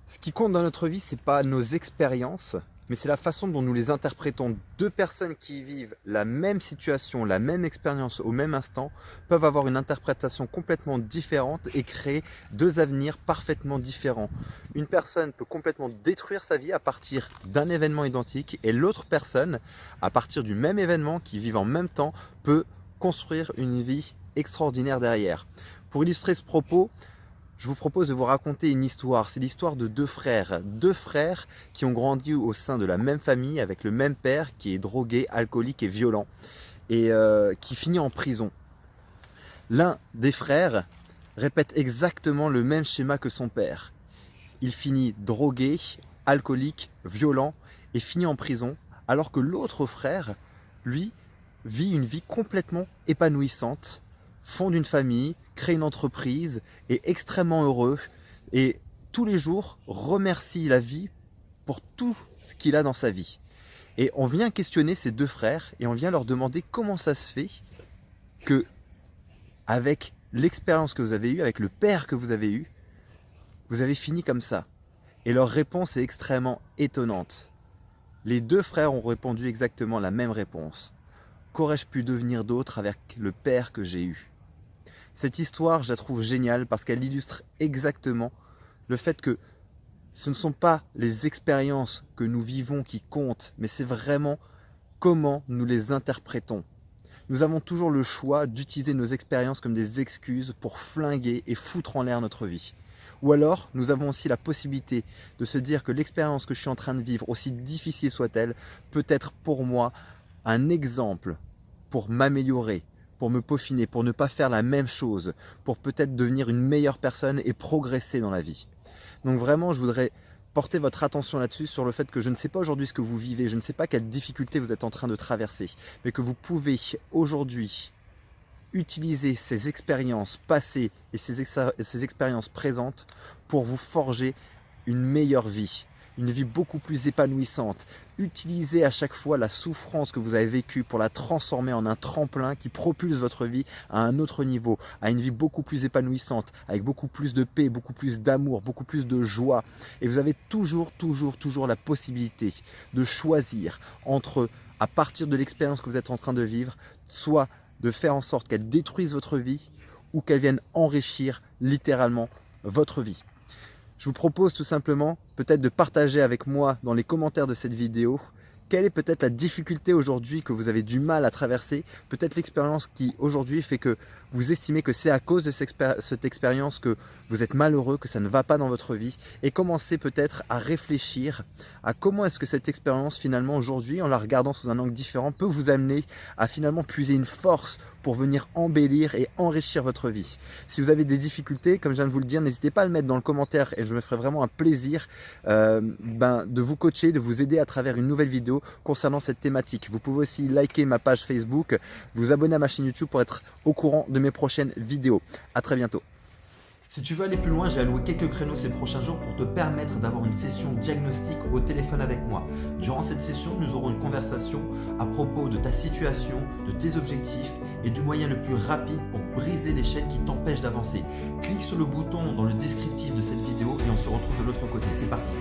Ce qui compte dans notre vie, c'est pas nos expériences, mais c'est la façon dont nous les interprétons. Deux personnes qui vivent la même situation, la même expérience au même instant, peuvent avoir une interprétation complètement différente et créer deux avenirs parfaitement différents. Une personne peut complètement détruire sa vie à partir d'un événement identique et l'autre personne, à partir du même événement qui vivent en même temps, peut construire une vie extraordinaire derrière. Pour illustrer ce propos, je vous propose de vous raconter une histoire. C'est l'histoire de deux frères qui ont grandi au sein de la même famille avec le même père qui est drogué, alcoolique et violent et qui finit en prison. L'un des frères répète exactement le même schéma que son père. Il finit drogué, alcoolique, violent et finit en prison, alors que l'autre frère, lui, vit une vie complètement épanouissante, fonde une famille, crée une entreprise, est extrêmement heureux et tous les jours remercie la vie pour tout ce qu'il a dans sa vie. Et on vient questionner ces deux frères et on vient leur demander comment ça se fait que, avec l'expérience que vous avez eue, avec le père que vous avez fini comme ça. Et leur réponse est extrêmement étonnante. Les deux frères ont répondu exactement la même réponse. Qu'aurais-je pu devenir d'autre avec le père que j'ai eu? Cette histoire, je la trouve géniale parce qu'elle illustre exactement le fait que ce ne sont pas les expériences que nous vivons qui comptent, mais c'est vraiment comment nous les interprétons. Nous avons toujours le choix d'utiliser nos expériences comme des excuses pour flinguer et foutre en l'air notre vie. Ou alors, nous avons aussi la possibilité de se dire que l'expérience que je suis en train de vivre, aussi difficile soit-elle, peut être pour moi un exemple pour m'améliorer, pour me peaufiner, pour ne pas faire la même chose, pour peut-être devenir une meilleure personne et progresser dans la vie. Donc vraiment, je voudrais porter votre attention là-dessus, sur le fait que je ne sais pas aujourd'hui ce que vous vivez, je ne sais pas quelles difficultés vous êtes en train de traverser, mais que vous pouvez aujourd'hui utiliser ces expériences passées et ces expériences présentes pour vous forger une meilleure vie. Une vie beaucoup plus épanouissante. Utilisez à chaque fois la souffrance que vous avez vécue pour la transformer en un tremplin qui propulse votre vie à un autre niveau, à une vie beaucoup plus épanouissante, avec beaucoup plus de paix, beaucoup plus d'amour, beaucoup plus de joie. Et vous avez toujours la possibilité de choisir entre, à partir de l'expérience que vous êtes en train de vivre, soit de faire en sorte qu'elle détruise votre vie ou qu'elle vienne enrichir littéralement votre vie. Je vous propose tout simplement peut-être de partager avec moi dans les commentaires de cette vidéo quelle est peut-être la difficulté aujourd'hui que vous avez du mal à traverser, peut-être l'expérience qui aujourd'hui fait que vous estimez que c'est à cause de cette expérience que vous êtes malheureux, que ça ne va pas dans votre vie, et commencez peut-être à réfléchir à comment est-ce que cette expérience finalement aujourd'hui, en la regardant sous un angle différent, peut vous amener à finalement puiser une force pour venir embellir et enrichir votre vie. Si vous avez des difficultés, comme je viens de vous le dire, n'hésitez pas à le mettre dans le commentaire et je me ferai vraiment un plaisir de vous coacher, de vous aider à travers une nouvelle vidéo concernant cette thématique. Vous pouvez aussi liker ma page Facebook, vous abonner à ma chaîne YouTube pour être au courant de mes prochaines vidéos. À très bientôt. Si tu veux aller plus loin, j'ai alloué quelques créneaux ces prochains jours pour te permettre d'avoir une session diagnostic au téléphone avec moi. Durant cette session, nous aurons une conversation à propos de ta situation, de tes objectifs et du moyen le plus rapide pour briser les chaînes qui t'empêchent d'avancer. Clique sur le bouton dans le descriptif de cette vidéo et on se retrouve de l'autre côté. C'est parti!